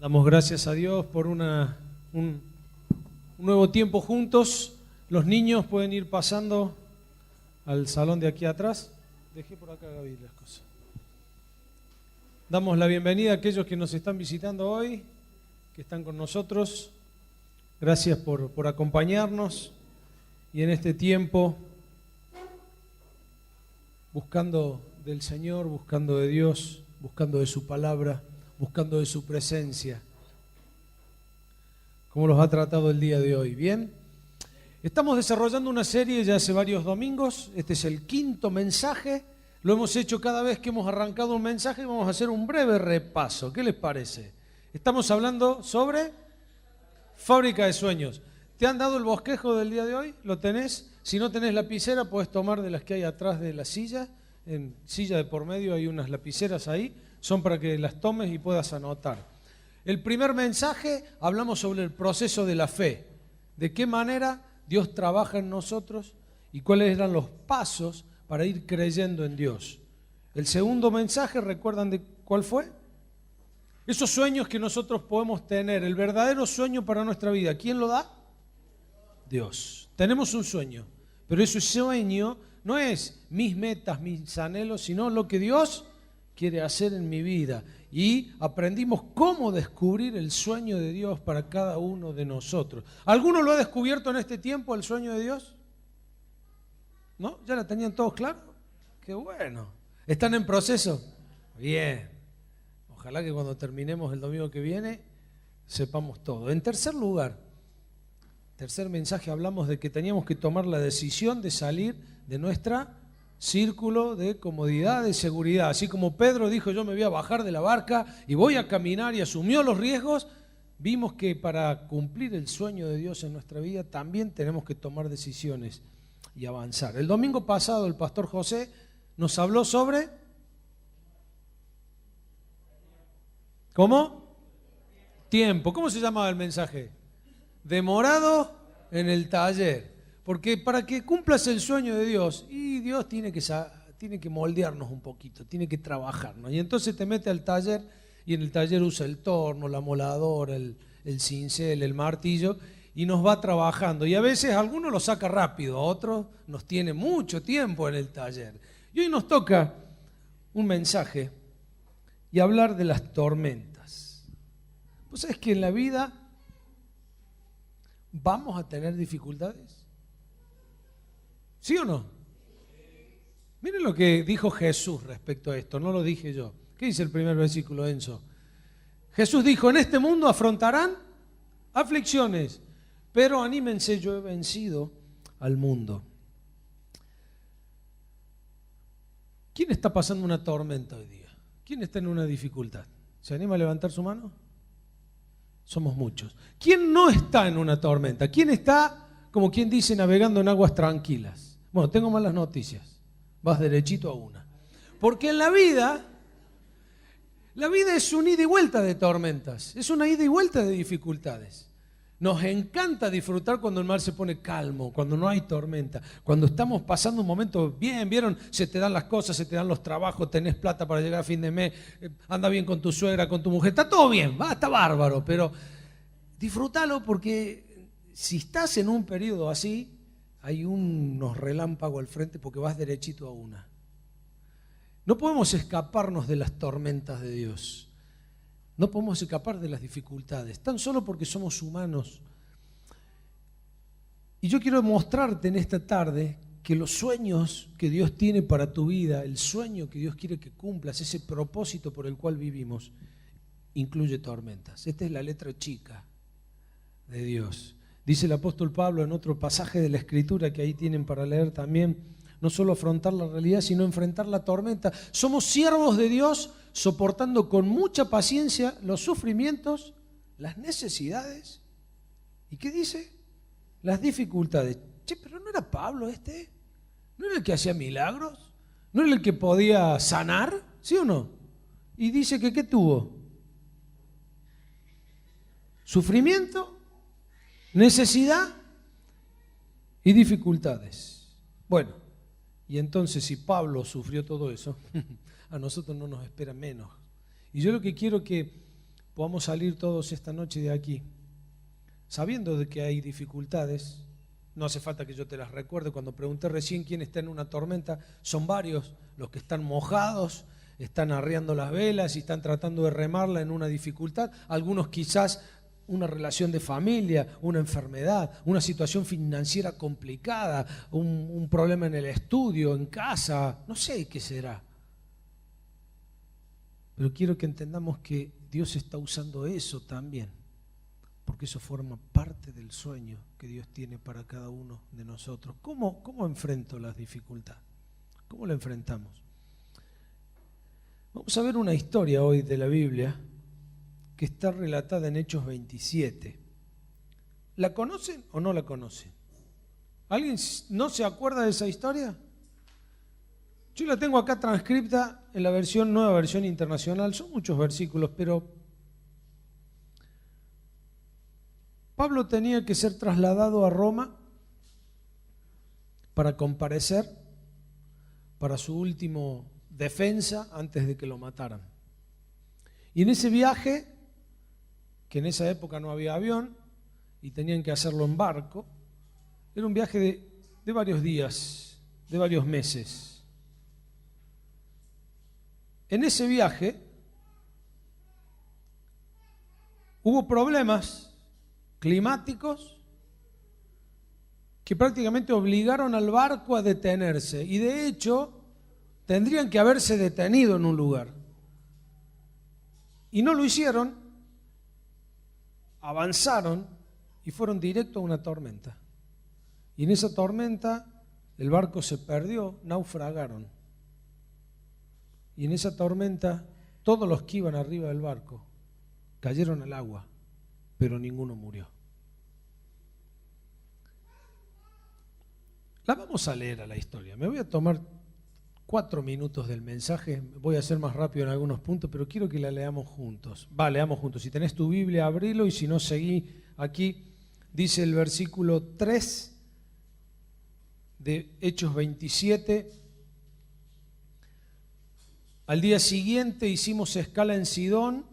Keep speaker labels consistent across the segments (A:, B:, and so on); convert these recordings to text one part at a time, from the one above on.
A: Damos gracias a Dios por un nuevo tiempo juntos. Los niños pueden ir pasando al salón de aquí atrás. Dejé por acá, Gaby, las cosas. Damos la bienvenida a aquellos que nos están visitando hoy, que están con nosotros. Gracias por acompañarnos y en este tiempo buscando del Señor, buscando de Dios, buscando de su palabra, buscando de su presencia. ¿Cómo los ha tratado el día de hoy? ¿Bien? Estamos desarrollando una serie ya hace varios domingos. Este es el quinto mensaje. Lo hemos hecho cada vez que hemos arrancado un mensaje y vamos a hacer un breve repaso. ¿Qué les parece? Estamos hablando sobre Fábrica de Sueños. ¿Te han dado el bosquejo del día de hoy? ¿Lo tenés? Si no tenés lapicera, puedes tomar de las que hay atrás de la silla. En silla de por medio hay unas lapiceras ahí. Son para que las tomes y puedas anotar. El primer mensaje, hablamos sobre el proceso de la fe. De qué manera Dios trabaja en nosotros y cuáles eran los pasos para ir creyendo en Dios. El segundo mensaje, ¿recuerdan de cuál fue? Esos sueños que nosotros podemos tener, el verdadero sueño para nuestra vida. ¿Quién lo da? Dios. Tenemos un sueño, pero ese sueño no es mis metas, mis anhelos, sino lo que Dios quiere hacer en mi vida. Y aprendimos cómo descubrir el sueño de Dios para cada uno de nosotros. ¿Alguno lo ha descubierto en este tiempo, el sueño de Dios? ¿No? ¿Ya la tenían todos claro? ¡Qué bueno! ¿Están en proceso? Bien. Ojalá que cuando terminemos el domingo que viene sepamos todo. En tercer lugar, tercer mensaje, hablamos de que teníamos que tomar la decisión de salir de nuestra círculo de comodidad, de seguridad. Así como Pedro dijo, yo me voy a bajar de la barca y voy a caminar, y asumió los riesgos, vimos que para cumplir el sueño de Dios en nuestra vida también tenemos que tomar decisiones y avanzar. El domingo pasado el pastor José nos habló sobre... ¿Cómo? Tiempo. ¿Cómo se llamaba el mensaje? Demorado en el taller. Porque para que cumplas el sueño de Dios, y Dios tiene que moldearnos un poquito, tiene que trabajarnos. Y entonces te mete al taller, y en el taller usa el torno, la moladora, el cincel, el martillo, y nos va trabajando. Y a veces algunos lo saca rápido, a otros nos tiene mucho tiempo en el taller. Y hoy nos toca un mensaje y hablar de las tormentas. ¿Vos sabés que en la vida vamos a tener dificultades? ¿Sí o no? Miren lo que dijo Jesús respecto a esto, no lo dije yo. ¿Qué dice el primer versículo, Enzo? Jesús dijo, en este mundo afrontarán aflicciones, pero anímense, yo he vencido al mundo. ¿Quién está pasando una tormenta hoy día? ¿Quién está en una dificultad? ¿Se anima a levantar su mano? Somos muchos. ¿Quién no está en una tormenta? ¿Quién está, como quien dice, navegando en aguas tranquilas? Bueno, tengo malas noticias. Vas derechito a una. Porque en la vida es un ida y vuelta de tormentas. Es una ida y vuelta de dificultades. Nos encanta disfrutar cuando el mar se pone calmo, cuando no hay tormenta, cuando estamos pasando un momento bien, ¿vieron? Se te dan las cosas, se te dan los trabajos, tenés plata para llegar a fin de mes, anda bien con tu suegra, con tu mujer, está todo bien, está bárbaro, pero disfrútalo porque si estás en un periodo así, hay unos relámpagos al frente porque vas derechito a una. No podemos escaparnos de las tormentas de Dios. No podemos escapar de las dificultades, tan solo porque somos humanos. Y yo quiero mostrarte en esta tarde que los sueños que Dios tiene para tu vida, el sueño que Dios quiere que cumplas, ese propósito por el cual vivimos, incluye tormentas. Esta es la letra chica de Dios. Dice el apóstol Pablo en otro pasaje de la Escritura que ahí tienen para leer también, no solo afrontar la realidad, sino enfrentar la tormenta. Somos siervos de Dios soportando con mucha paciencia los sufrimientos, las necesidades. ¿Y qué dice? Las dificultades. Che, pero ¿no era Pablo este? ¿No era el que hacía milagros? ¿No era el que podía sanar? ¿Sí o no? Y dice que ¿qué tuvo? Sufrimiento, necesidad y dificultades. Bueno, y entonces si Pablo sufrió todo eso, a nosotros no nos espera menos. Y yo lo que quiero que podamos salir todos esta noche de aquí, sabiendo de que hay dificultades. No hace falta que yo te las recuerde. Cuando pregunté recién quién está en una tormenta, son varios los que están mojados, están arriando las velas y están tratando de remarla en una dificultad. Algunos quizás una relación de familia, una enfermedad, una situación financiera complicada, un problema en el estudio, en casa, no sé qué será. Pero quiero que entendamos que Dios está usando eso también, porque eso forma parte del sueño que Dios tiene para cada uno de nosotros. ¿Cómo enfrento las dificultades? ¿Cómo la enfrentamos? Vamos a ver una historia hoy de la Biblia que está relatada en Hechos 27. ¿La conocen o no la conocen? ¿Alguien no se acuerda de esa historia? Yo la tengo acá transcripta en la nueva versión internacional. Son muchos versículos, pero Pablo tenía que ser trasladado a Roma para comparecer para su último defensa antes de que lo mataran. Y en ese viaje, que en esa época no había avión y tenían que hacerlo en barco, era un viaje de varios días, de varios meses. En ese viaje hubo problemas climáticos que prácticamente obligaron al barco a detenerse, y de hecho tendrían que haberse detenido en un lugar. Y no lo hicieron, avanzaron y fueron directo a una tormenta. Y en esa tormenta el barco se perdió, naufragaron. Y en esa tormenta todos los que iban arriba del barco cayeron al agua, pero ninguno murió. La vamos a leer a la historia. Me voy a tomar 4 minutos del mensaje, voy a ser más rápido en algunos puntos, pero quiero que la leamos juntos. Leamos juntos. Si tenés tu Biblia, abrilo, y si no, seguí aquí. Dice el versículo 3 de Hechos 27. Al día siguiente hicimos escala en Sidón,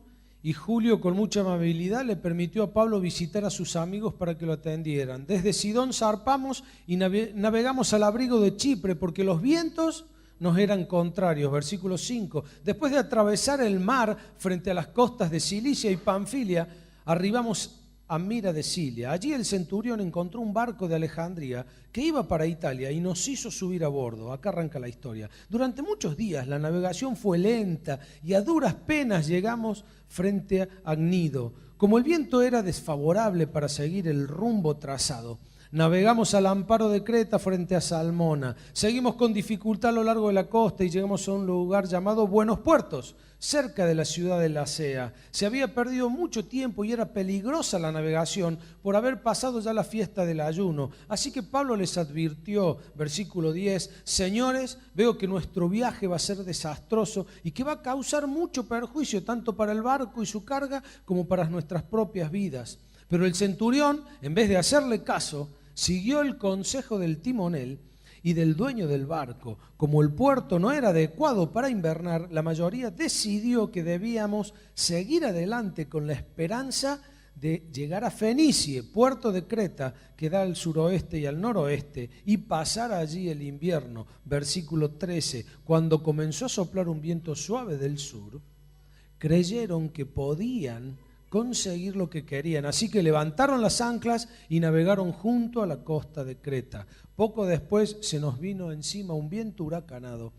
A: y Julio, con mucha amabilidad, le permitió a Pablo visitar a sus amigos para que lo atendieran. Desde Sidón zarpamos y navegamos al abrigo de Chipre, porque los vientos nos eran contrarios. Versículo 5. Después de atravesar el mar frente a las costas de Cilicia y Panfilia, arribamos a Mira de Cilia. Allí el centurión encontró un barco de Alejandría que iba para Italia y nos hizo subir a bordo. Acá arranca la historia. Durante muchos días la navegación fue lenta y a duras penas llegamos frente a Gnido. Como el viento era desfavorable para seguir el rumbo trazado, navegamos al amparo de Creta frente a Salmona. Seguimos con dificultad a lo largo de la costa y llegamos a un lugar llamado Buenos Puertos, cerca de la ciudad de Lasea. Se había perdido mucho tiempo y era peligrosa la navegación por haber pasado ya la fiesta del ayuno. Así que Pablo les advirtió, versículo 10, señores, veo que nuestro viaje va a ser desastroso y que va a causar mucho perjuicio tanto para el barco y su carga como para nuestras propias vidas. Pero el centurión, en vez de hacerle caso, siguió el consejo del timonel y del dueño del barco. Como el puerto no era adecuado para invernar, la mayoría decidió que debíamos seguir adelante con la esperanza de llegar a Fenicie, puerto de Creta, que da al suroeste y al noroeste, y pasar allí el invierno. Versículo 13. Cuando comenzó a soplar un viento suave del sur, creyeron que podían conseguir lo que querían, así que levantaron las anclas y navegaron junto a la costa de Creta. Poco después se nos vino encima un viento huracanado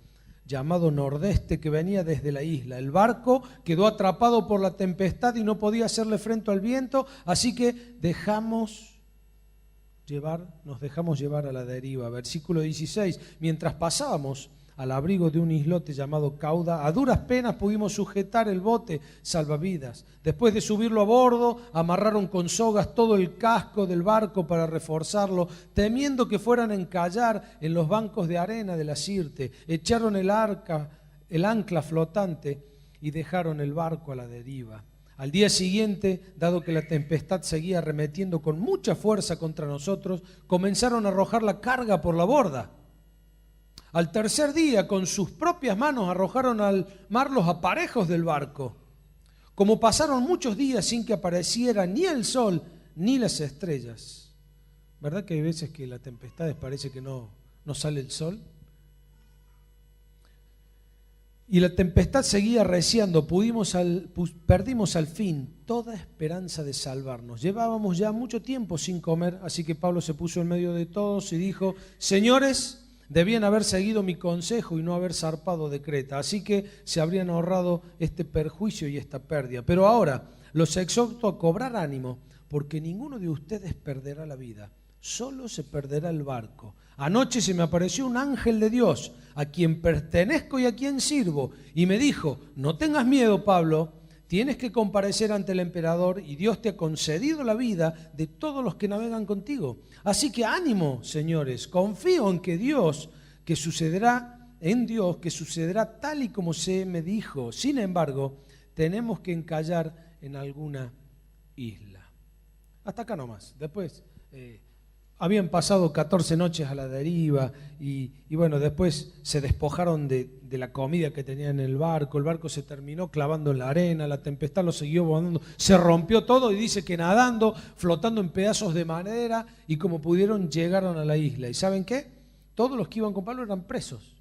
A: llamado nordeste que venía desde la isla. El barco quedó atrapado por la tempestad y no podía hacerle frente al viento, así que nos dejamos llevar a la deriva. Versículo 16. Mientras pasábamos al abrigo de un islote llamado Cauda, a duras penas pudimos sujetar el bote salvavidas. Después de subirlo a bordo, amarraron con sogas todo el casco del barco para reforzarlo, temiendo que fueran a encallar en los bancos de arena de la Sirte. Echaron el ancla flotante y dejaron el barco a la deriva. Al día siguiente, dado que la tempestad seguía arremetiendo con mucha fuerza contra nosotros, comenzaron a arrojar la carga por la borda. Al tercer día, con sus propias manos arrojaron al mar los aparejos del barco. como pasaron muchos días sin que apareciera ni el sol ni las estrellas. ¿Verdad que hay veces que la tempestad parece que no sale el sol? Y la tempestad seguía arreciando, perdimos al fin toda esperanza de salvarnos. Llevábamos ya mucho tiempo sin comer, así que Pablo se puso en medio de todos y dijo: señores, debían haber seguido mi consejo y no haber zarpado de Creta, así que se habrían ahorrado este perjuicio y esta pérdida. Pero ahora los exhorto a cobrar ánimo, porque ninguno de ustedes perderá la vida, solo se perderá el barco. Anoche se me apareció un ángel de Dios, a quien pertenezco y a quien sirvo, y me dijo: no tengas miedo, Pablo, tienes que comparecer ante el emperador y Dios te ha concedido la vida de todos los que navegan contigo. Así que ánimo, señores, confío en Dios, que sucederá tal y como se me dijo. Sin embargo, tenemos que encallar en alguna isla. Hasta acá nomás. Después habían pasado 14 noches a la deriva y bueno, después se despojaron de la comida que tenían en el barco se terminó clavando en la arena, la tempestad lo siguió volando, se rompió todo y dice que nadando, flotando en pedazos de madera y como pudieron llegaron a la isla. ¿Y saben qué? Todos los que iban con Pablo eran presos.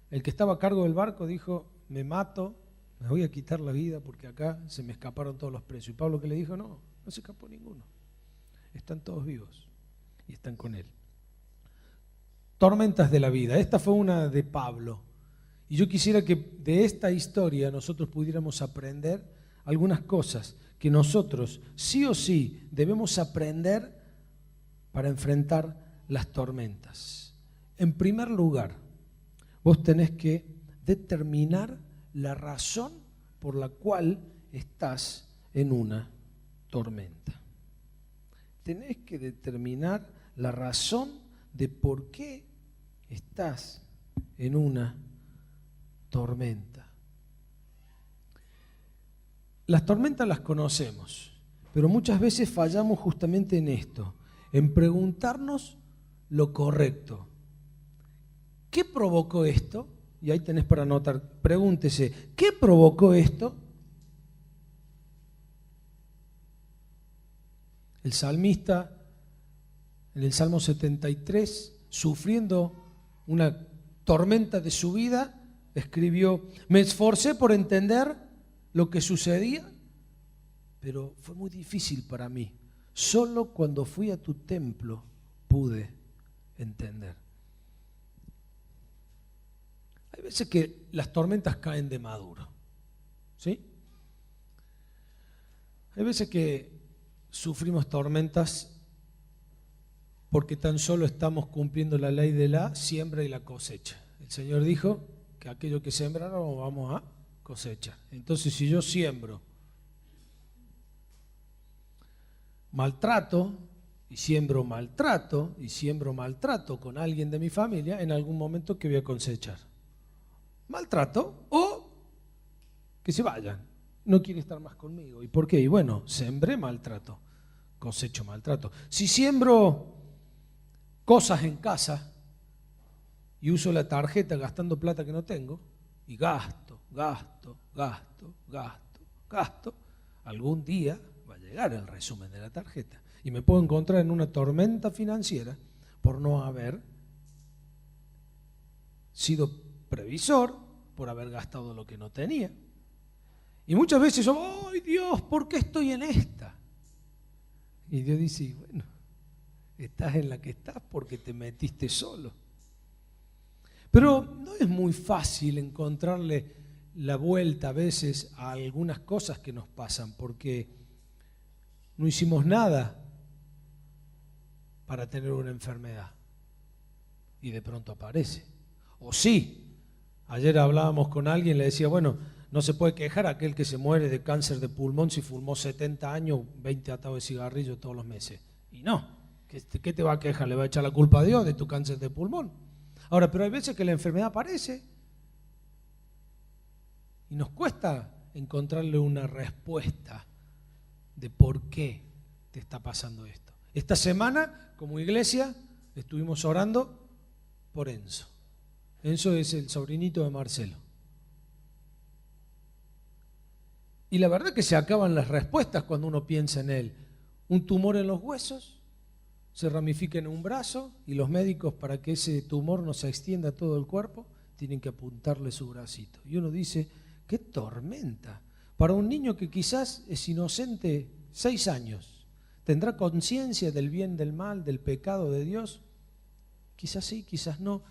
A: El que estaba a cargo del barco dijo: me mato, me voy a quitar la vida porque acá se me escaparon todos los presos. Y Pablo, que le dijo: no se escapó ninguno, están todos vivos y están con él. Tormentas de la vida. Esta fue una de Pablo. Y yo quisiera que de esta historia nosotros pudiéramos aprender algunas cosas que nosotros sí o sí debemos aprender para enfrentar las tormentas. En primer lugar, vos tenés que determinar la razón por la cual estás en una tormenta. Tenés que determinar la razón de por qué estás en una tormenta. Las tormentas las conocemos, pero muchas veces fallamos justamente en esto, en preguntarnos lo correcto. ¿Qué provocó esto? Y ahí tenés para anotar, pregúntese, ¿qué provocó esto? El salmista, en el Salmo 73, sufriendo una tormenta de su vida, escribió: me esforcé por entender lo que sucedía, pero fue muy difícil para mí. Solo cuando fui a tu templo pude entender. Hay veces que las tormentas caen de maduro, ¿sí? Hay veces que sufrimos tormentas porque tan solo estamos cumpliendo la ley de la siembra y la cosecha. El Señor dijo que aquello que sembraron vamos a cosechar. Entonces, si yo siembro maltrato y siembro maltrato con alguien de mi familia, en algún momento, ¿qué voy a cosechar? Maltrato o que se vayan. No quiere estar más conmigo. ¿Y por qué? Y bueno, sembré maltrato, cosecho maltrato. Si siembro cosas en casa y uso la tarjeta gastando plata que no tengo, y gasto, algún día va a llegar el resumen de la tarjeta y me puedo encontrar en una tormenta financiera por no haber sido previsor, por haber gastado lo que no tenía. Y muchas veces yo, ¡ay Dios! ¿Por qué estoy en esta? Y Dios dice: bueno, estás en la que estás porque te metiste solo. Pero no es muy fácil encontrarle la vuelta a veces a algunas cosas que nos pasan, porque no hicimos nada para tener una enfermedad y de pronto aparece. O sí, ayer hablábamos con alguien, le decía: bueno, no se puede quejar aquel que se muere de cáncer de pulmón si fumó 70 años, 20 atados de cigarrillo todos los meses. Y no, ¿qué te va a quejar? ¿Le va a echar la culpa a Dios de tu cáncer de pulmón? Ahora, pero hay veces que la enfermedad aparece y nos cuesta encontrarle una respuesta de por qué te está pasando esto. Esta semana, como iglesia, estuvimos orando por Enzo. Enzo es el sobrinito de Marcelo. Y la verdad que se acaban las respuestas cuando uno piensa en él. Un tumor en los huesos, se ramifica en un brazo y los médicos, para que ese tumor no se extienda a todo el cuerpo, tienen que apuntarle su bracito. Y uno dice, ¡qué tormenta! Para un niño que quizás es inocente 6 años, ¿tendrá conciencia del bien, del mal, del pecado de Dios? Quizás sí, quizás no.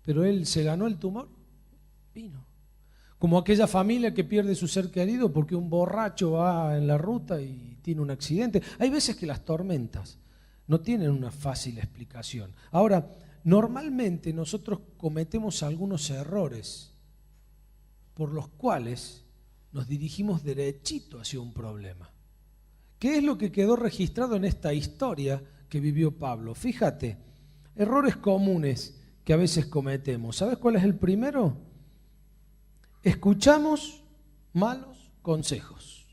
A: Pero él se ganó el tumor, vino. Como aquella familia que pierde su ser querido porque un borracho va en la ruta y tiene un accidente. Hay veces que las tormentas no tienen una fácil explicación. Ahora, normalmente nosotros cometemos algunos errores por los cuales nos dirigimos derechito hacia un problema. ¿Qué es lo que quedó registrado en esta historia que vivió Pablo? Fíjate, errores comunes que a veces cometemos. ¿Sabes cuál es el primero? Escuchamos malos consejos.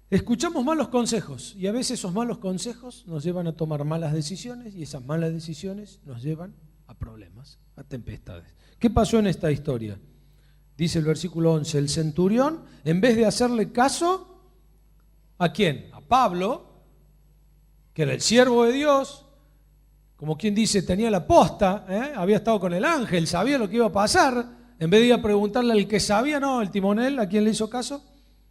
A: Escuchamos malos consejos y a veces esos malos consejos nos llevan a tomar malas decisiones y esas malas decisiones nos llevan a problemas, a tempestades. ¿Qué pasó en esta historia? Dice el versículo 11, el centurión, en vez de hacerle caso, ¿a quién? A Pablo, que era el siervo de Dios, como quien dice, tenía la posta, había estado con el ángel, sabía lo que iba a pasar, en vez de ir a preguntarle al que sabía, no, el timonel, ¿a quién le hizo caso?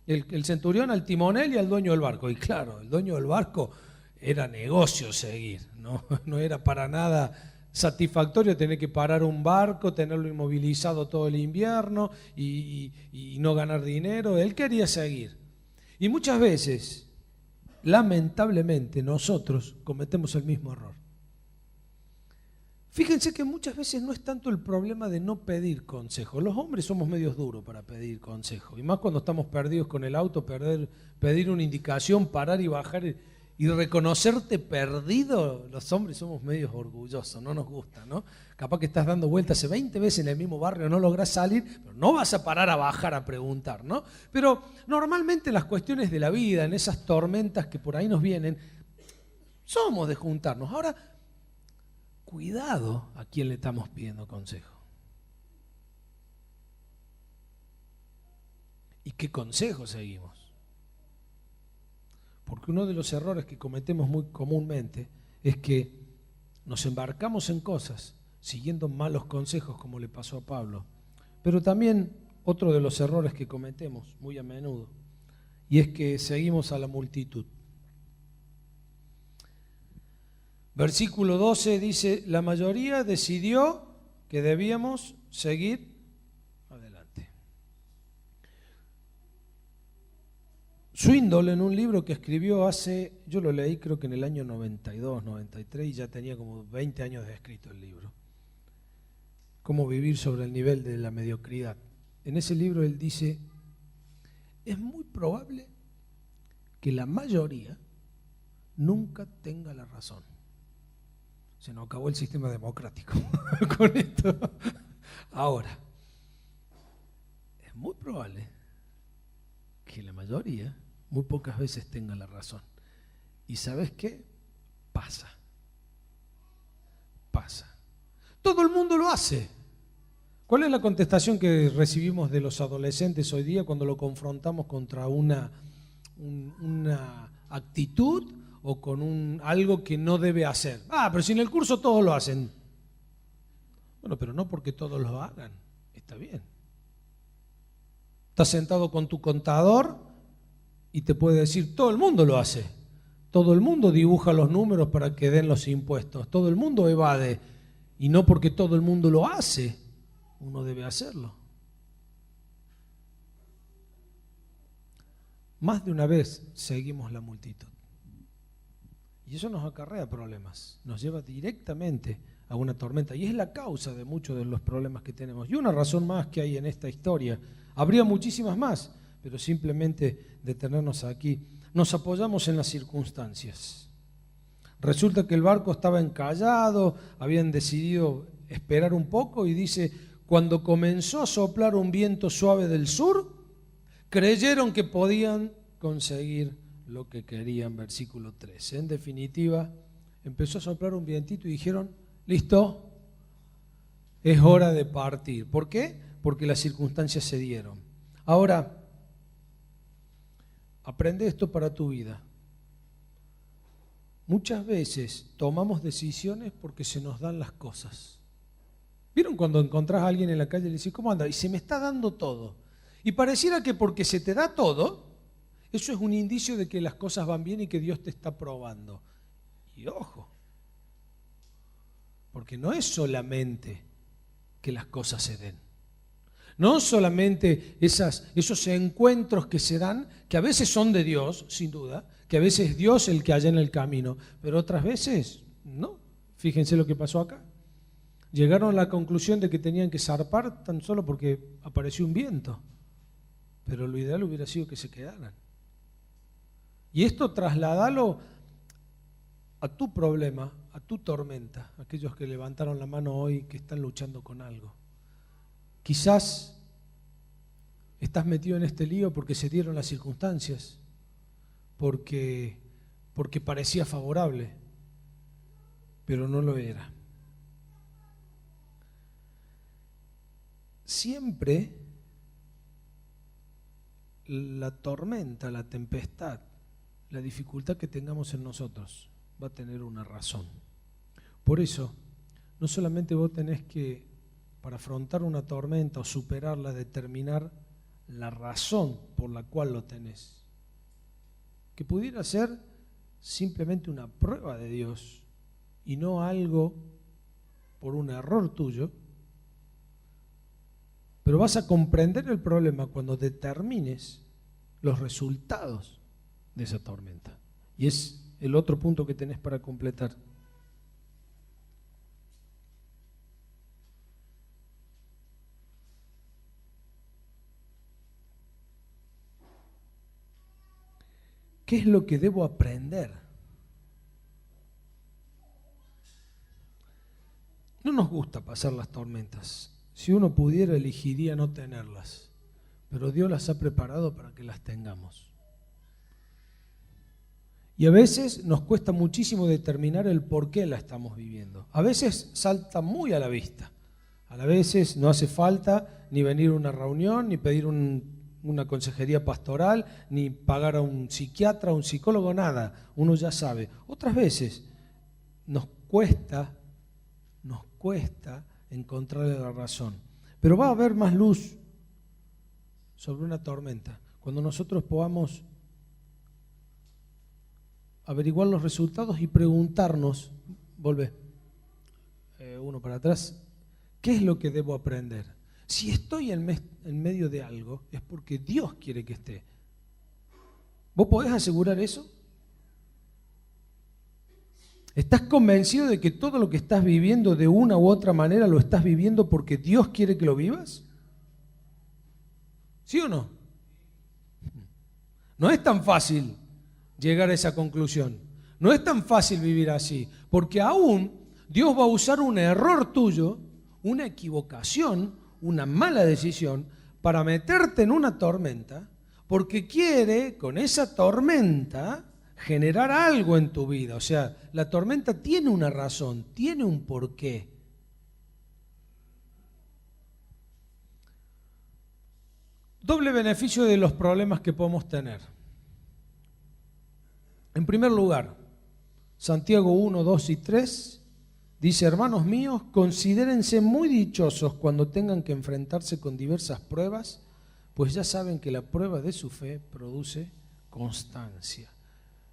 A: El centurión al timonel y al dueño del barco. Y claro, el dueño del barco era negocio seguir, no era para nada satisfactorio tener que parar un barco, tenerlo inmovilizado todo el invierno y no ganar dinero. Él quería seguir. Y muchas veces, lamentablemente, nosotros cometemos el mismo error. Fíjense que muchas veces no es tanto el problema de no pedir consejo. Los hombres somos medios duros para pedir consejo. Y más cuando estamos perdidos con el auto, pedir una indicación, parar y bajar y reconocerte perdido. Los hombres somos medios orgullosos, no nos gusta, ¿no? Capaz que estás dando vueltas hace 20 veces en el mismo barrio, no lográs salir, pero no vas a parar a bajar a preguntar, ¿no? Pero normalmente las cuestiones de la vida, en esas tormentas que por ahí nos vienen, somos de juntarnos. Ahora, cuidado a quién le estamos pidiendo consejo. ¿Y qué consejo seguimos? Porque uno de los errores que cometemos muy comúnmente es que nos embarcamos en cosas siguiendo malos consejos, como le pasó a Pablo. Pero también otro de los errores que cometemos muy a menudo, y es que seguimos a la multitud. Versículo 12 dice, la mayoría decidió que debíamos seguir adelante. Swindoll, en un libro que escribió yo lo leí creo que en el año 92, 93, y ya tenía como 20 años de escrito el libro. Cómo vivir sobre el nivel de la mediocridad. En ese libro él dice, es muy probable que la mayoría nunca tenga la razón. Se nos acabó el sistema democrático con esto. Ahora, es muy probable que la mayoría muy pocas veces tenga la razón. ¿Y sabes qué? Pasa. Todo el mundo lo hace. ¿Cuál es la contestación que recibimos de los adolescentes hoy día cuando lo confrontamos contra una actitud o con algo que no debe hacer? Pero si en el curso todos lo hacen. Bueno, pero no porque todos lo hagan, está bien. Estás sentado con tu contador y te puede decir, todo el mundo lo hace. Todo el mundo dibuja los números para que den los impuestos. Todo el mundo evade. Y no porque todo el mundo lo hace, uno debe hacerlo. Más de una vez seguimos la multitud. Y eso nos acarrea problemas, nos lleva directamente a una tormenta. Y es la causa de muchos de los problemas que tenemos. Y una razón más que hay en esta historia. Habría muchísimas más, pero simplemente detenernos aquí. Nos apoyamos en las circunstancias. Resulta que el barco estaba encallado, habían decidido esperar un poco y dice, cuando comenzó a soplar un viento suave del sur, creyeron que podían conseguir lo que querían, versículo 13. En definitiva, empezó a soplar un vientito y dijeron, listo, es hora de partir. ¿Por qué? Porque las circunstancias se dieron. Ahora, aprende esto para tu vida. Muchas veces tomamos decisiones porque se nos dan las cosas. ¿Vieron cuando encontrás a alguien en la calle y le decís, ¿cómo anda? Y se me está dando todo. Y pareciera que porque se te da todo, eso es un indicio de que las cosas van bien y que Dios te está probando. Y ojo, porque no es solamente que las cosas se den. No solamente esos encuentros que se dan, que a veces son de Dios, sin duda, que a veces es Dios el que allana el camino, pero otras veces no. Fíjense lo que pasó acá. Llegaron a la conclusión de que tenían que zarpar tan solo porque apareció un viento, pero lo ideal hubiera sido que se quedaran. Y esto trasladalo a tu problema, a tu tormenta, aquellos que levantaron la mano hoy que están luchando con algo. Quizás estás metido en este lío porque se dieron las circunstancias, porque parecía favorable, pero no lo era. Siempre la tormenta, la tempestad, la dificultad que tengamos en nosotros va a tener una razón. Por eso, no solamente vos tenés que, para afrontar una tormenta o superarla, determinar la razón por la cual lo tenés, que pudiera ser simplemente una prueba de Dios y no algo por un error tuyo, pero vas a comprender el problema cuando determines los resultados de esa tormenta. Y es el otro punto que tenés para completar. ¿Qué es lo que debo aprender? No nos gusta pasar las tormentas. Si uno pudiera, elegiría no tenerlas. Pero Dios las ha preparado para que las tengamos. Y a veces nos cuesta muchísimo determinar el por qué la estamos viviendo. A veces salta muy a la vista. A veces no hace falta ni venir a una reunión, ni pedir una consejería pastoral, ni pagar a un psiquiatra, a un psicólogo, nada. Uno ya sabe. Otras veces nos cuesta encontrarle la razón. Pero va a haber más luz sobre una tormenta cuando nosotros podamos averiguar los resultados y preguntarnos, volvé, uno para atrás, ¿qué es lo que debo aprender? Si estoy en medio de algo, es porque Dios quiere que esté. ¿Vos podés asegurar eso? ¿Estás convencido de que todo lo que estás viviendo de una u otra manera lo estás viviendo porque Dios quiere que lo vivas? ¿Sí o no? No es tan fácil llegar a esa conclusión. No es tan fácil vivir así, porque aún Dios va a usar un error tuyo, una equivocación, una mala decisión, para meterte en una tormenta, porque quiere con esa tormenta generar algo en tu vida. O sea, la tormenta tiene una razón, tiene un porqué. Doble beneficio de los problemas que podemos tener. En primer lugar, Santiago 1, 2 y 3 dice: hermanos míos, considérense muy dichosos cuando tengan que enfrentarse con diversas pruebas, pues ya saben que la prueba de su fe produce constancia.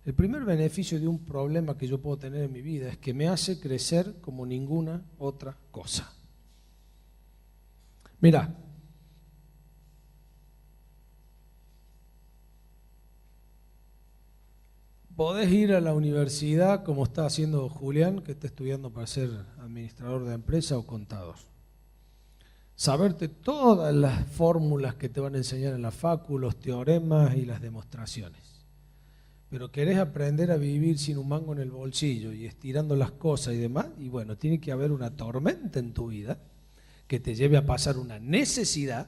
A: El primer beneficio de un problema que yo puedo tener en mi vida es que me hace crecer como ninguna otra cosa. Mirá, podés ir a la universidad como está haciendo Julián, que está estudiando para ser administrador de empresa o contador. Saberte todas las fórmulas que te van a enseñar en la facu, los teoremas y las demostraciones. Pero querés aprender a vivir sin un mango en el bolsillo y estirando las cosas y demás, y bueno, tiene que haber una tormenta en tu vida que te lleve a pasar una necesidad,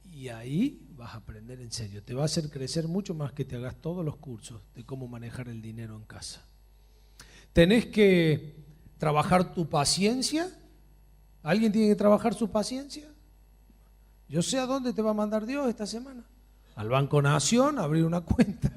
A: y ahí vas a aprender en serio. Te va a hacer crecer mucho más que te hagas todos los cursos de cómo manejar el dinero en casa. Tenés que trabajar tu paciencia ¿Alguien tiene que trabajar su paciencia? Yo sé a dónde te va a mandar Dios esta semana. Al Banco Nación, a abrir una cuenta.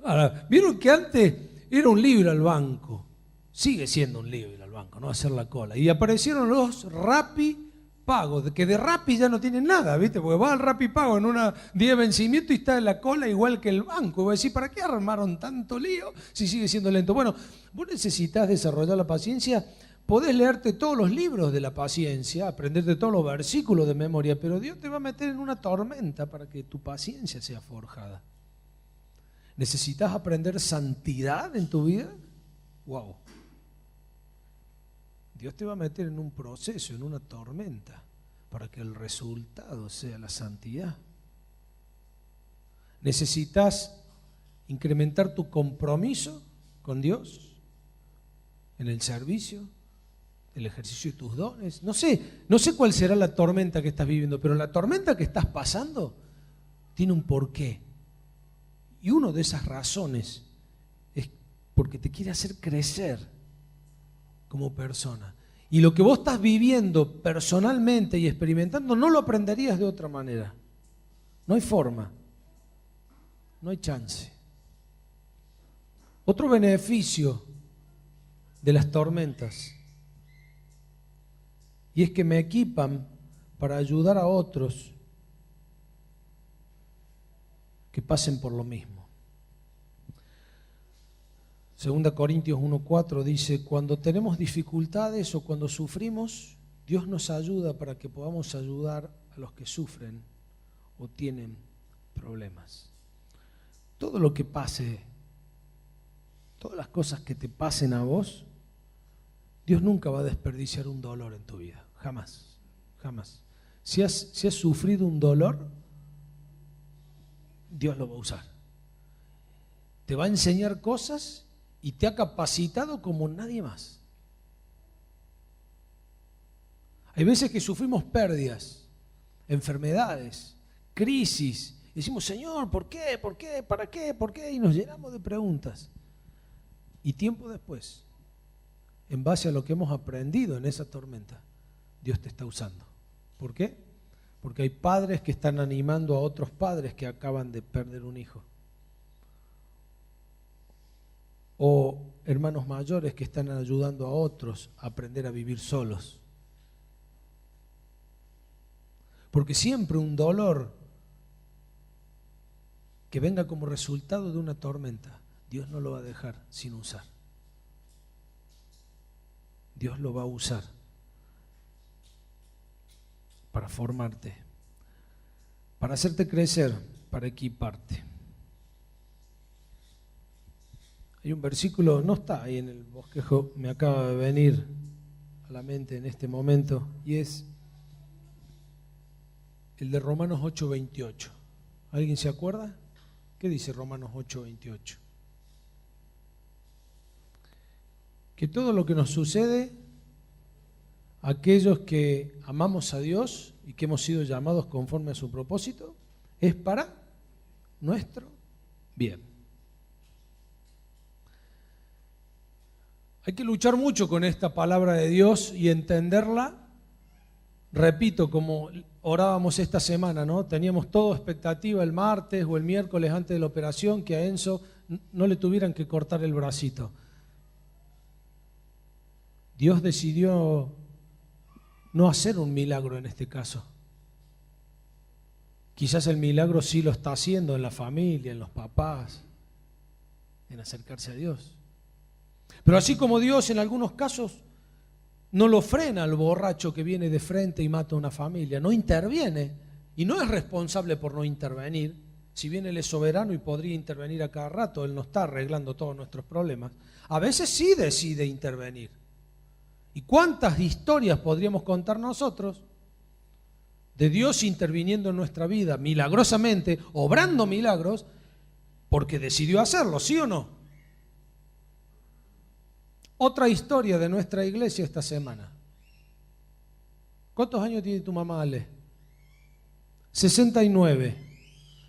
A: Ahora, vieron que antes era un libro al banco. Sigue siendo un libro al banco, no hacer la cola. Y aparecieron los Rappi Pago, que de Rappi ya no tienen nada, ¿viste? Porque va al Rappi Pago en una día de vencimiento y está en la cola igual que el banco. Y voy a decir, ¿para qué armaron tanto lío si sigue siendo lento? Bueno, vos necesitas desarrollar la paciencia. Podés leerte todos los libros de la paciencia, aprenderte todos los versículos de memoria, pero Dios te va a meter en una tormenta para que tu paciencia sea forjada. ¿Necesitas aprender santidad en tu vida? ¡Wow! Dios te va a meter en un proceso, en una tormenta, para que el resultado sea la santidad. ¿Necesitas incrementar tu compromiso con Dios en el servicio, el ejercicio de tus dones? No sé cuál será la tormenta que estás viviendo, pero la tormenta que estás pasando tiene un porqué. Y una de esas razones es porque te quiere hacer crecer como persona. Y lo que vos estás viviendo personalmente y experimentando no lo aprenderías de otra manera. No hay forma, no hay chance. Otro beneficio de las tormentas, y es que me equipan para ayudar a otros que pasen por lo mismo. 2 Corintios 1:4 dice, cuando tenemos dificultades o cuando sufrimos, Dios nos ayuda para que podamos ayudar a los que sufren o tienen problemas. Todo lo que pase, todas las cosas que te pasen a vos, Dios nunca va a desperdiciar un dolor en tu vida, jamás, jamás. Si has sufrido un dolor, Dios lo va a usar. Te va a enseñar cosas y te ha capacitado como nadie más. Hay veces que sufrimos pérdidas, enfermedades, crisis. Y decimos, Señor, ¿por qué? ¿Por qué? ¿Para qué? ¿Por qué? Y nos llenamos de preguntas. Y tiempo después, en base a lo que hemos aprendido en esa tormenta, Dios te está usando. ¿Por qué? Porque hay padres que están animando a otros padres que acaban de perder un hijo. O hermanos mayores que están ayudando a otros a aprender a vivir solos. Porque siempre un dolor que venga como resultado de una tormenta, Dios no lo va a dejar sin usar. Dios lo va a usar para formarte, para hacerte crecer, para equiparte. Hay un versículo, no está ahí en el bosquejo, me acaba de venir a la mente en este momento, y es el de Romanos 8:28. ¿Alguien se acuerda? ¿Qué dice Romanos 8:28? Que todo lo que nos sucede, aquellos que amamos a Dios y que hemos sido llamados conforme a su propósito, es para nuestro bien. Hay que luchar mucho con esta palabra de Dios y entenderla. Repito, como orábamos esta semana, ¿no? Teníamos toda expectativa el martes o el miércoles antes de la operación que a Enzo no le tuvieran que cortar el bracito. Dios decidió no hacer un milagro en este caso. Quizás el milagro sí lo está haciendo en la familia, en los papás, en acercarse a Dios. Pero así como Dios en algunos casos no lo frena al borracho que viene de frente y mata a una familia, no interviene y no es responsable por no intervenir, si bien Él es soberano y podría intervenir a cada rato, Él no está arreglando todos nuestros problemas, a veces sí decide intervenir. ¿Y cuántas historias podríamos contar nosotros de Dios interviniendo en nuestra vida milagrosamente, obrando milagros, porque decidió hacerlo, ¿sí o no? Otra historia de nuestra iglesia esta semana. ¿Cuántos años tiene tu mamá, Ale? 69.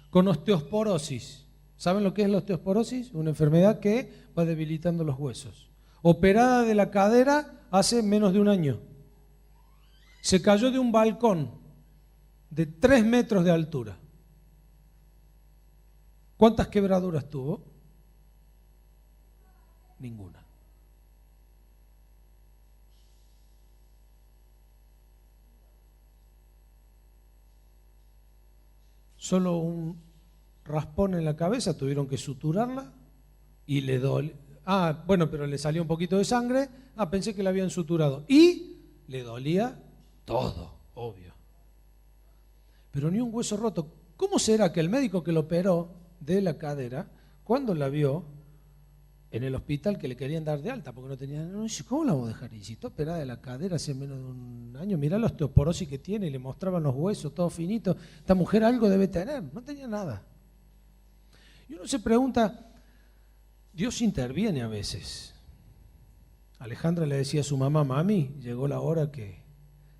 A: Con osteoporosis. ¿Saben lo que es la osteoporosis? Una enfermedad que va debilitando los huesos. Operada de la cadera hace menos de un año. Se cayó de un balcón de 3 metros de altura. ¿Cuántas quebraduras tuvo? Ninguna. Solo un raspón en la cabeza, tuvieron que suturarla y le dolió. Ah, bueno, pero le salió un poquito de sangre. Ah, pensé que la habían suturado. Y le dolía todo, obvio. Pero ni un hueso roto. ¿Cómo será que el médico que lo operó de la cadera, cuando la vio en el hospital que le querían dar de alta, porque no tenía, no, dice, ¿cómo la vamos a dejar? Y si está operada de la cadera hace menos de un año, mirá la osteoporosis que tiene, y le mostraban los huesos, todo finito. Esta mujer algo debe tener, no tenía nada. Y uno se pregunta, Dios interviene a veces. Alejandra le decía a su mamá, mami, llegó la hora que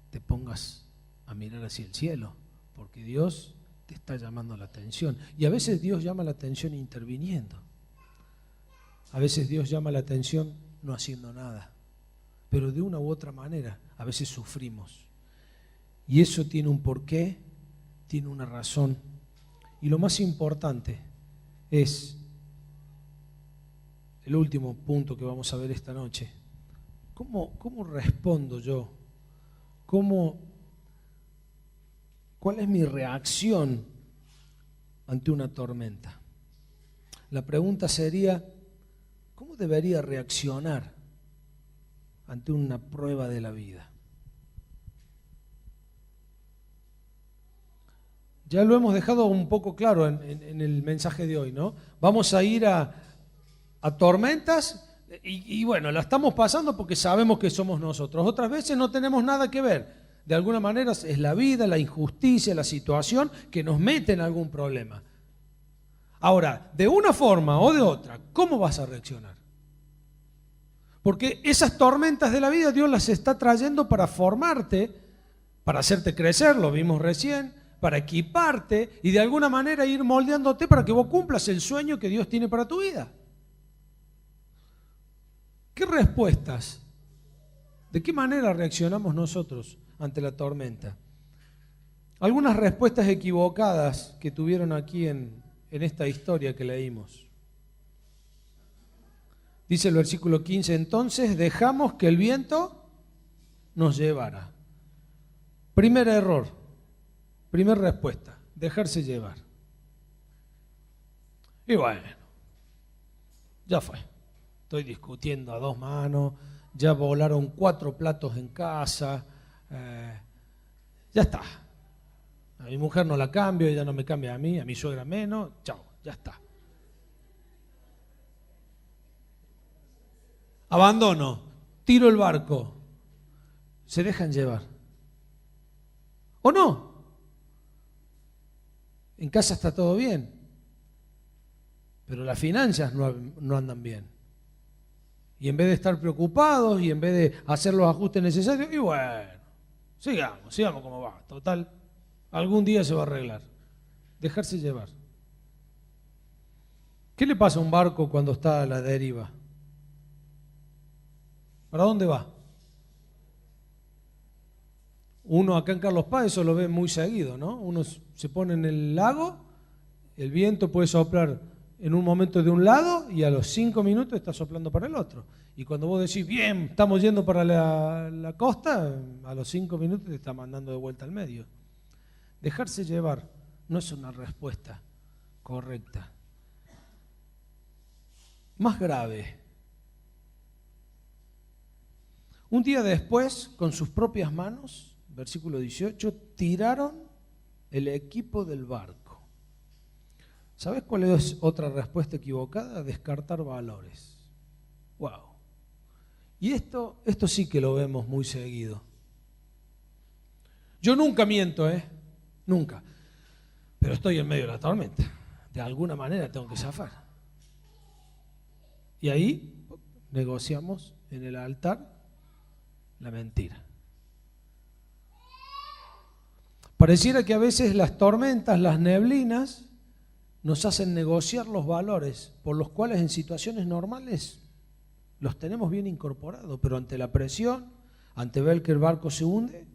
A: te pongas a mirar hacia el cielo, porque Dios te está llamando la atención. Y a veces Dios llama la atención interviniendo. A veces Dios llama la atención no haciendo nada. Pero de una u otra manera, a veces sufrimos. Y eso tiene un porqué, tiene una razón. Y lo más importante es el último punto que vamos a ver esta noche. ¿Cómo respondo yo? ¿Cuál es mi reacción ante una tormenta? La pregunta sería, ¿cómo debería reaccionar ante una prueba de la vida? Ya lo hemos dejado un poco claro en el mensaje de hoy, ¿no? Vamos a ir a tormentas y bueno, la estamos pasando porque sabemos que somos nosotros. Otras veces no tenemos nada que ver. De alguna manera es la vida, la injusticia, la situación que nos mete en algún problema. Ahora, de una forma o de otra, ¿cómo vas a reaccionar? Porque esas tormentas de la vida Dios las está trayendo para formarte, para hacerte crecer, lo vimos recién, para equiparte y de alguna manera ir moldeándote para que vos cumplas el sueño que Dios tiene para tu vida. ¿Qué respuestas? ¿De qué manera reaccionamos nosotros ante la tormenta? Algunas respuestas equivocadas que tuvieron aquí en esta historia que leímos. Dice el versículo 15, entonces dejamos que el viento nos llevara. Primer error, primera respuesta, dejarse llevar. Y bueno, ya fue. Estoy discutiendo a dos manos, ya volaron 4 platos en casa, ya está. A mi mujer no la cambio, ella no me cambia a mi suegra menos, chao, ya está. Abandono, tiro el barco, se dejan llevar. ¿O no? En casa está todo bien, pero las finanzas no andan bien. Y en vez de estar preocupados y en vez de hacer los ajustes necesarios, y bueno, sigamos como va. Total, algún día se va a arreglar. Dejarse llevar. ¿Qué le pasa a un barco cuando está a la deriva? ¿Para dónde va? Uno acá en Carlos Paz eso lo ve muy seguido, ¿no? Uno se pone en el lago, el viento puede soplar en un momento de un lado y a los 5 minutos está soplando para el otro. Y cuando vos decís, bien, estamos yendo para la costa, a los 5 minutos te está mandando de vuelta al medio. Dejarse llevar no es una respuesta correcta. Más grave. Un día después, con sus propias manos, versículo 18, tiraron el equipo del barco. ¿Sabes cuál es otra respuesta equivocada? Descartar valores. Wow. Y esto sí que lo vemos muy seguido. Yo nunca miento, nunca. Pero estoy en medio de la tormenta. De alguna manera tengo que zafar. Y ahí negociamos en el altar la mentira. Pareciera que a veces las tormentas, las neblinas, nos hacen negociar los valores por los cuales en situaciones normales los tenemos bien incorporados, pero ante la presión, ante ver que el barco se hunde,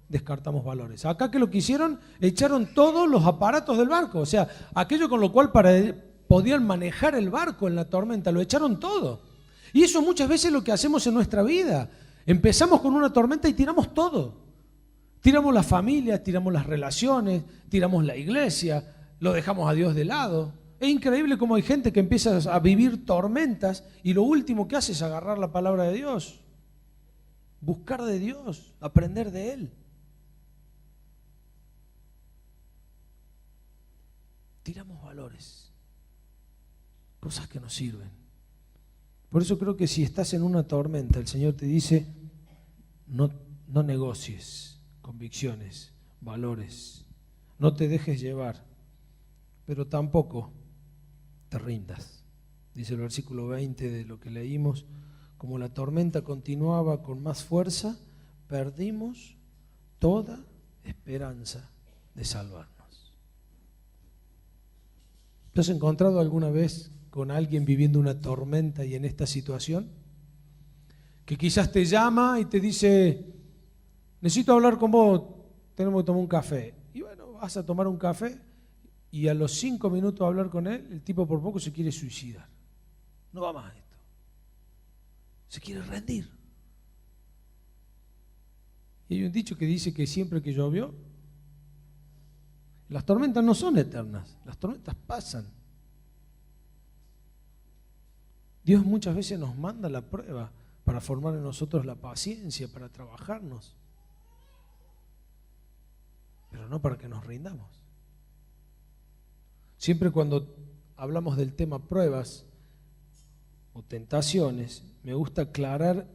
A: descartamos valores. Acá que lo que hicieron, echaron todos los aparatos del barco, o sea, aquello con lo cual podían manejar el barco en la tormenta, lo echaron todo. Y eso muchas veces es lo que hacemos en nuestra vida. Empezamos con una tormenta y tiramos todo. Tiramos la familia, tiramos las relaciones, tiramos la iglesia, lo dejamos a Dios de lado. Es increíble cómo hay gente que empieza a vivir tormentas y lo último que hace es agarrar la palabra de Dios, buscar de Dios, aprender de Él. Tiramos valores, cosas que nos sirven. Por eso creo que si estás en una tormenta, el Señor te dice, no negocies convicciones, valores, no te dejes llevar, pero tampoco te rindas. Dice el versículo 20 de lo que leímos, como la tormenta continuaba con más fuerza, perdimos toda esperanza de salvarnos. ¿Te has encontrado alguna vez con alguien viviendo una tormenta y en esta situación? Que quizás te llama y te dice, necesito hablar con vos, tenemos que tomar un café. Y bueno, vas a tomar un café y a los 5 minutos de hablar con él, el tipo por poco se quiere suicidar. No va más esto. Se quiere rendir. Y hay un dicho que dice que siempre que llovió, las tormentas no son eternas, las tormentas pasan. Dios muchas veces nos manda la prueba para formar en nosotros la paciencia, para trabajarnos, pero no para que nos rindamos. Siempre cuando hablamos del tema pruebas o tentaciones, me gusta aclarar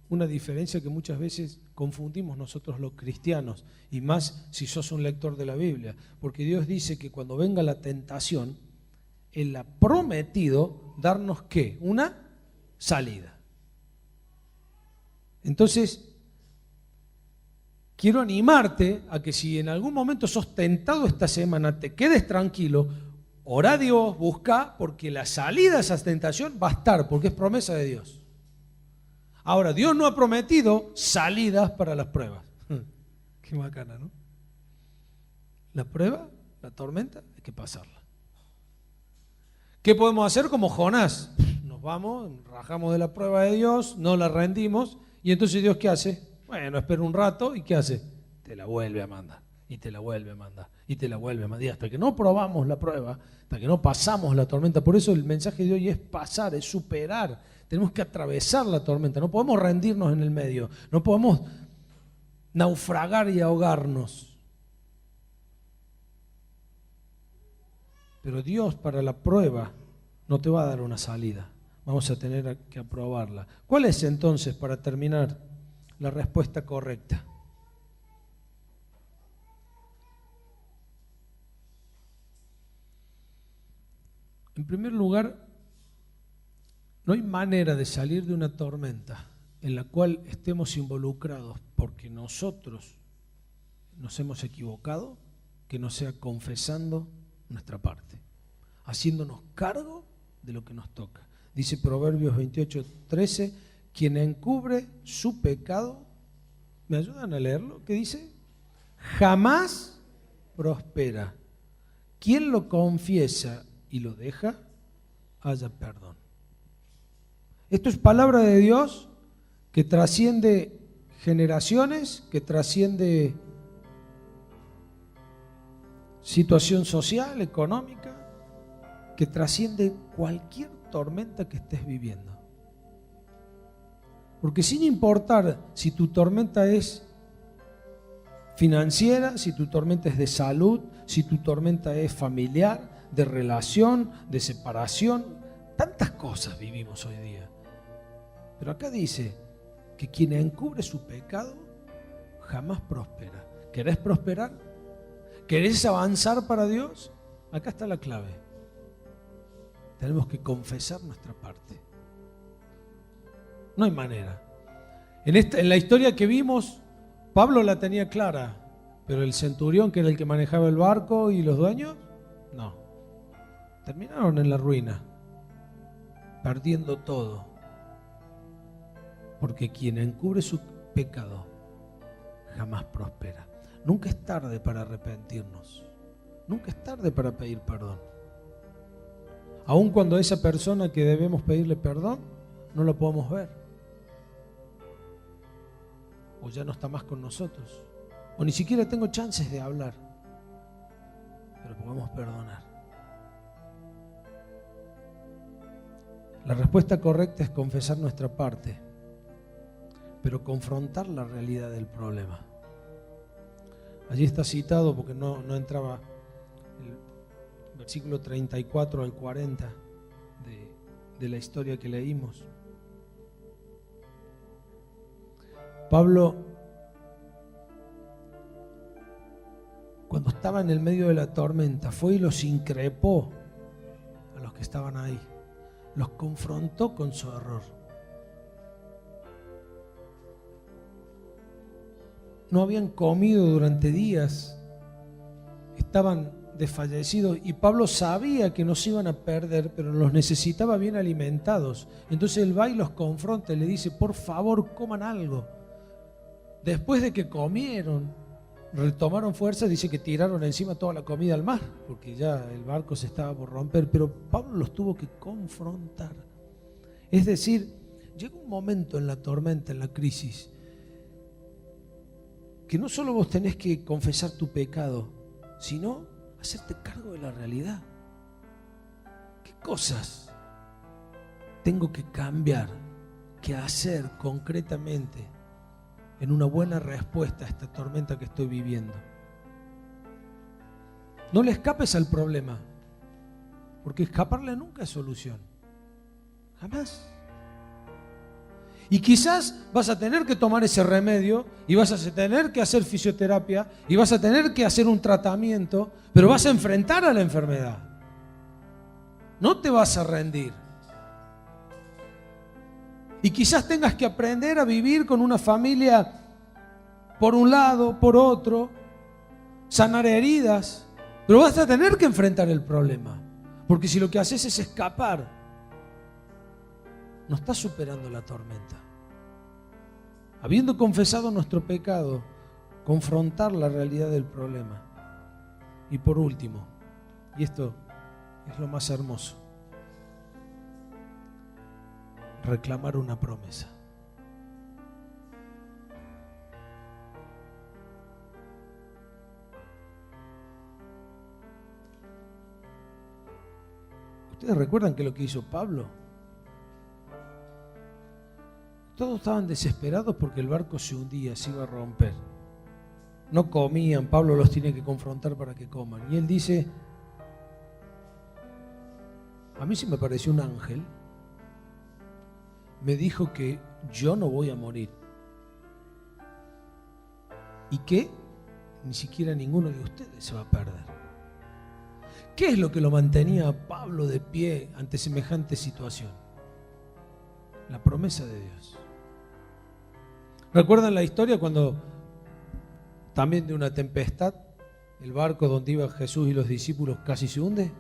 A: una diferencia que muchas veces confundimos nosotros los cristianos, y más si sos un lector de la Biblia, porque Dios dice que cuando venga la tentación, Él ha prometido darnos ¿qué? Una salida. Entonces, quiero animarte a que si en algún momento sos tentado esta semana, te quedes tranquilo, orá a Dios, busca, porque la salida a esa tentación va a estar, porque es promesa de Dios. Ahora, Dios no ha prometido salidas para las pruebas. Qué bacana, ¿no? La prueba, la tormenta, hay que pasarla. ¿Qué podemos hacer como Jonás? Nos vamos, rajamos de la prueba de Dios, no la rendimos, y entonces Dios ¿qué hace? Bueno, espera un rato, ¿y qué hace? Te la vuelve a mandar, y te la vuelve a mandar, y te la vuelve a mandar. Y hasta que no probamos la prueba, hasta que no pasamos la tormenta, por eso el mensaje de hoy es pasar, es superar. Tenemos que atravesar la tormenta, no podemos rendirnos en el medio, no podemos naufragar y ahogarnos. Pero Dios para la prueba no te va a dar una salida, vamos a tener que aprobarla. ¿Cuál es entonces, para terminar, la respuesta correcta? En primer lugar, no hay manera de salir de una tormenta en la cual estemos involucrados porque nosotros nos hemos equivocado, que no sea confesando nuestra parte, haciéndonos cargo de lo que nos toca. Dice Proverbios 28:13, quien encubre su pecado, ¿me ayudan a leerlo? ¿Qué dice? Jamás prospera. Quien lo confiesa y lo deja, haya perdón. Esto es palabra de Dios que trasciende generaciones, que trasciende situación social, económica, que trasciende cualquier tormenta que estés viviendo. Porque sin importar si tu tormenta es financiera, si tu tormenta es de salud, si tu tormenta es familiar, de relación, de separación, tantas cosas vivimos hoy día. Pero acá dice que quien encubre su pecado jamás prospera. ¿Querés prosperar? ¿Querés avanzar para Dios? Acá está la clave. Tenemos que confesar nuestra parte. No hay manera. En la historia que vimos, Pablo la tenía clara, pero el centurión, que era el que manejaba el barco, y los dueños, no. Terminaron en la ruina, perdiendo todo. porque quien encubre su pecado jamás prospera. Nunca es tarde para arrepentirnos. Nunca es tarde para pedir perdón. Aun cuando esa persona que debemos pedirle perdón no la podemos ver, o ya no está más con nosotros, o ni siquiera tengo chances de hablar, pero podemos perdonar. La respuesta correcta es confesar nuestra parte, pero confrontar la realidad del problema. Allí está citado, porque no entraba, el versículo 34 al 40 de la historia que leímos. Pablo, cuando estaba en el medio de la tormenta, fue y los increpó a los que estaban ahí. Los confrontó con su error. No habían comido durante días, estaban desfallecidos, y Pablo sabía que no se iban a perder, pero los necesitaba bien alimentados. Entonces él va y los confronta y le dice: por favor, coman algo. Después de que comieron, retomaron fuerza, dice que tiraron encima toda la comida al mar, porque ya el barco se estaba por romper, pero Pablo los tuvo que confrontar. Es decir, llega un momento en la tormenta, en la crisis, que no solo vos tenés que confesar tu pecado, sino hacerte cargo de la realidad. ¿Qué cosas tengo que cambiar, que hacer concretamente en una buena respuesta a esta tormenta que estoy viviendo? No le escapes al problema, porque escaparle nunca es solución. Jamás. Y quizás vas a tener que tomar ese remedio, y vas a tener que hacer fisioterapia, y vas a tener que hacer un tratamiento, pero vas a enfrentar a la enfermedad. No te vas a rendir. Y quizás tengas que aprender a vivir con una familia por un lado, por otro, sanar heridas, pero vas a tener que enfrentar el problema, porque si lo que haces es escapar, no estás superando la tormenta. Habiendo confesado nuestro pecado, confrontar la realidad del problema. Y por último, y esto es lo más hermoso, reclamar una promesa. ¿Ustedes recuerdan qué es lo que hizo Pablo? Todos estaban desesperados porque el barco se hundía, se iba a romper. No comían, Pablo los tiene que confrontar para que coman. Y él dice: a mí sí me pareció un ángel. Me dijo que yo no voy a morir. Y que ni siquiera ninguno de ustedes se va a perder. ¿Qué es lo que lo mantenía a Pablo de pie ante semejante situación? La promesa de Dios. ¿Recuerdan la historia cuando también de una tempestad el barco donde iba Jesús y los discípulos casi se hunde?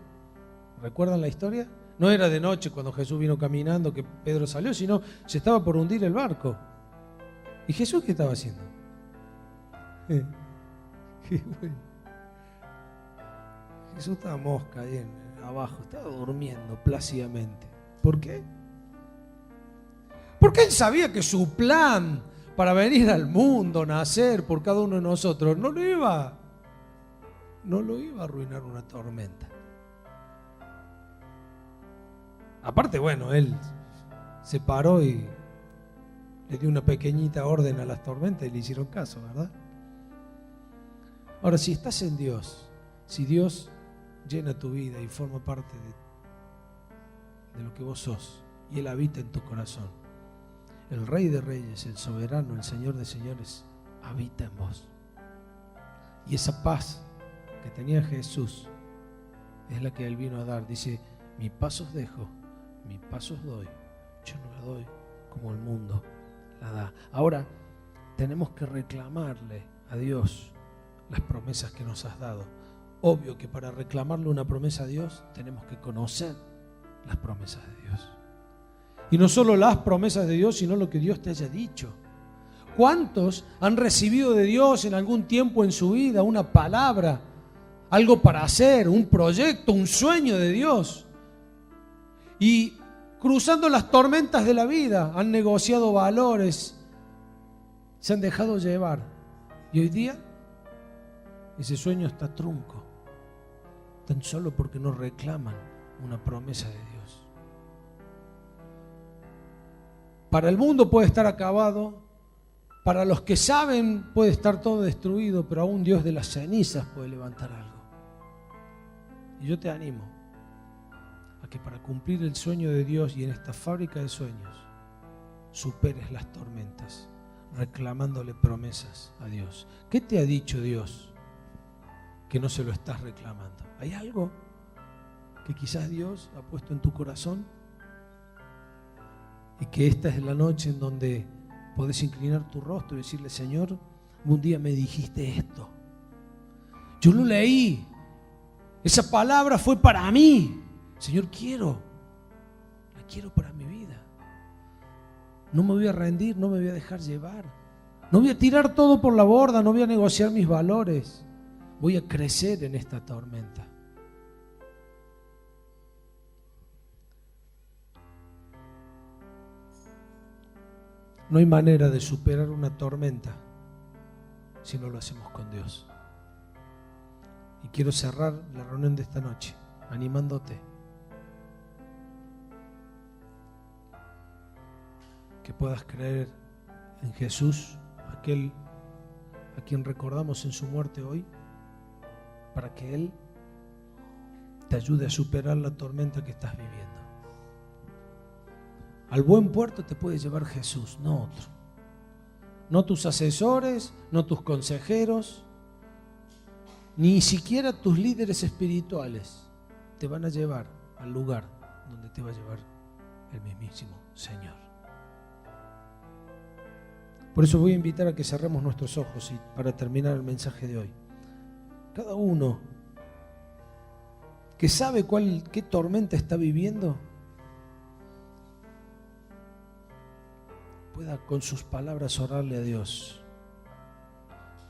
A: ¿Recuerdan la historia? No era de noche cuando Jesús vino caminando que Pedro salió, sino se estaba por hundir el barco. ¿Y Jesús qué estaba haciendo? Qué bueno. Jesús estaba mosca ahí abajo, estaba durmiendo plácidamente. ¿Por qué? Porque él sabía que su plan para venir al mundo, nacer por cada uno de nosotros, no lo iba a arruinar una tormenta. Aparte, bueno, él se paró y le dio una pequeñita orden a las tormentas y le hicieron caso, ¿verdad? Ahora, si estás en Dios, si Dios llena tu vida y forma parte de lo que vos sos, y Él habita en tu corazón, el Rey de Reyes, el Soberano, el Señor de Señores, habita en vos. Y esa paz que tenía Jesús es la que Él vino a dar. Dice: mi paz os dejo, mi paz os doy. Yo no la doy como el mundo la da. Ahora, tenemos que reclamarle a Dios las promesas que nos has dado. Obvio que para reclamarle una promesa a Dios tenemos que conocer las promesas de Dios. Y no solo las promesas de Dios, sino lo que Dios te haya dicho. ¿Cuántos han recibido de Dios en algún tiempo en su vida una palabra, algo para hacer, un proyecto, un sueño de Dios? Y cruzando las tormentas de la vida han negociado valores, se han dejado llevar. Y hoy día ese sueño está trunco, tan solo porque no reclaman una promesa de Dios. Para el mundo puede estar acabado, para los que saben puede estar todo destruido, pero aún Dios de las cenizas puede levantar algo. Y yo te animo a que para cumplir el sueño de Dios y en esta fábrica de sueños superes las tormentas, reclamándole promesas a Dios. ¿Qué te ha dicho Dios que no se lo estás reclamando? ¿Hay algo que quizás Dios ha puesto en tu corazón? Y que esta es la noche en donde podés inclinar tu rostro y decirle: Señor, un día me dijiste esto. Yo lo leí. Esa palabra fue para mí. Señor, la quiero para mi vida. No me voy a rendir, no me voy a dejar llevar. No voy a tirar todo por la borda, no voy a negociar mis valores. Voy a crecer en esta tormenta. No hay manera de superar una tormenta si no lo hacemos con Dios. Y quiero cerrar la reunión de esta noche animándote que puedas creer en Jesús, aquel a quien recordamos en su muerte hoy, para que Él te ayude a superar la tormenta que estás viviendo. Al buen puerto te puede llevar Jesús, no otro. No tus asesores, no tus consejeros, ni siquiera tus líderes espirituales te van a llevar al lugar donde te va a llevar el mismísimo Señor. Por eso voy a invitar a que cerremos nuestros ojos y para terminar el mensaje de hoy, cada uno que sabe qué tormenta está viviendo, pueda con sus palabras orarle a Dios.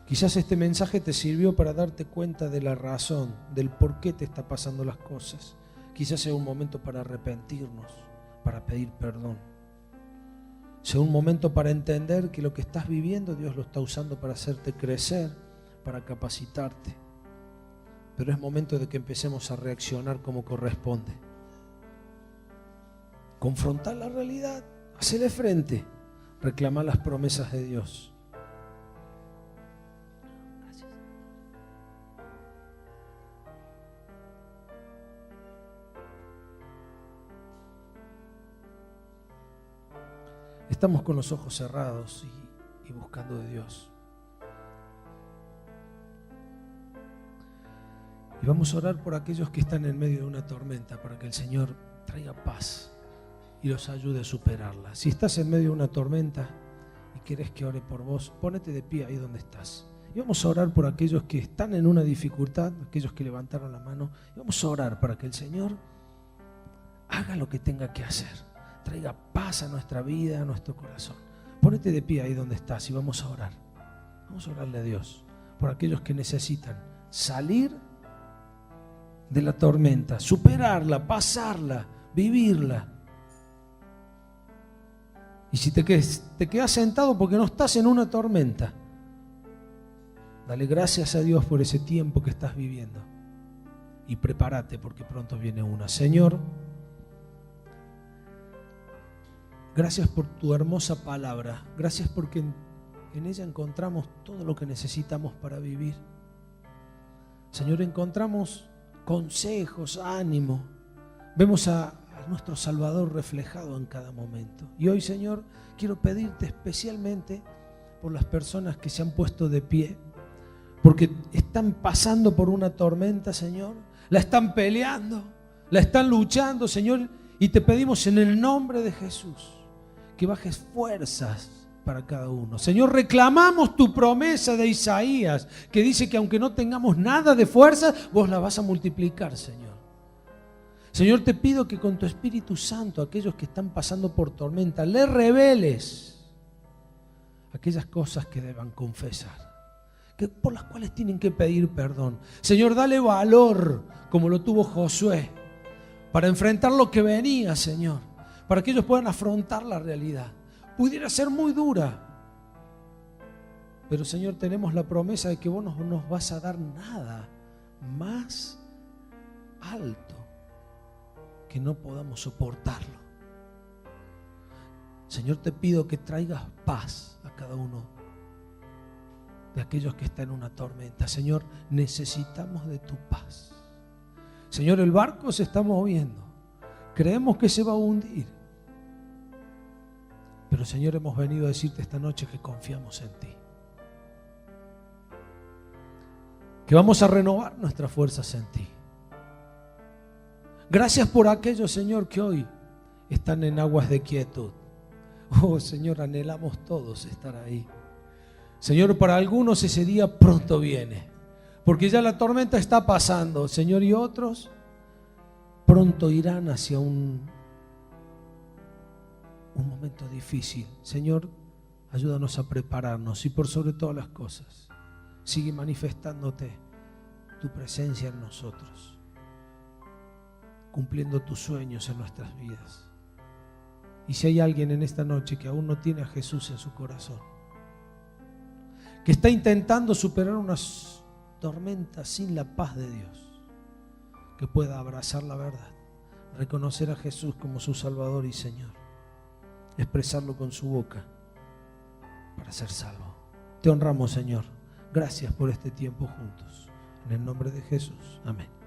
A: Quizás este mensaje te sirvió para darte cuenta de la razón, del por qué te está pasando las cosas. Quizás sea un momento para arrepentirnos, para pedir perdón. Sea un momento para entender que lo que estás viviendo Dios lo está usando para hacerte crecer, para capacitarte. Pero es momento de que empecemos a reaccionar como corresponde. Confrontar la realidad, hacerle frente. Reclamar las promesas de Dios. Gracias. Estamos con los ojos cerrados y buscando de Dios. Y vamos a orar por aquellos que están en medio de una tormenta, para que el Señor traiga paz y los ayude a superarla. Si estás en medio de una tormenta y quieres que ore por vos, ponete de pie ahí donde estás. Y vamos a orar por aquellos que están en una dificultad, aquellos que levantaron la mano. Y vamos a orar para que el Señor haga lo que tenga que hacer. Traiga paz a nuestra vida, a nuestro corazón. Ponete de pie ahí donde estás y vamos a orar. Vamos a orarle a Dios por aquellos que necesitan salir de la tormenta, superarla, pasarla, vivirla. Y si te quedas sentado porque no estás en una tormenta, dale gracias a Dios por ese tiempo que estás viviendo. Y prepárate porque pronto viene una. Señor, gracias por tu hermosa palabra. Gracias porque en ella encontramos todo lo que necesitamos para vivir. Señor, encontramos consejos, ánimo. Vemos a nuestro Salvador reflejado en cada momento. Y hoy, Señor, quiero pedirte especialmente por las personas que se han puesto de pie, porque están pasando por una tormenta, Señor, la están peleando, la están luchando, Señor, y te pedimos en el nombre de Jesús que bajes fuerzas para cada uno. Señor, reclamamos tu promesa de Isaías, que dice que aunque no tengamos nada de fuerza, vos la vas a multiplicar, Señor. Señor, te pido que con tu Espíritu Santo, aquellos que están pasando por tormenta, les reveles aquellas cosas que deban confesar, por las cuales tienen que pedir perdón. Señor, dale valor, como lo tuvo Josué, para enfrentar lo que venía, Señor, para que ellos puedan afrontar la realidad. Pudiera ser muy dura, pero Señor, tenemos la promesa de que vos no nos vas a dar nada más alto que no podamos soportarlo. Señor, te pido que traigas paz a cada uno de aquellos que están en una tormenta. Señor, necesitamos de tu paz. Señor, el barco se está moviendo. Creemos que se va a hundir. Pero Señor, hemos venido a decirte esta noche que confiamos en ti. Que vamos a renovar nuestras fuerzas en ti. Gracias por aquellos, Señor, que hoy están en aguas de quietud. Oh, Señor, anhelamos todos estar ahí. Señor, para algunos ese día pronto viene, porque ya la tormenta está pasando, Señor, y otros pronto irán hacia un momento difícil. Señor, ayúdanos a prepararnos y por sobre todas las cosas, sigue manifestándote tu presencia en nosotros, cumpliendo tus sueños en nuestras vidas. Y si hay alguien en esta noche que aún no tiene a Jesús en su corazón, que está intentando superar unas tormentas sin la paz de Dios, que pueda abrazar la verdad, reconocer a Jesús como su Salvador y Señor, expresarlo con su boca para ser salvo. Te honramos, Señor. Gracias por este tiempo juntos. En el nombre de Jesús. Amén.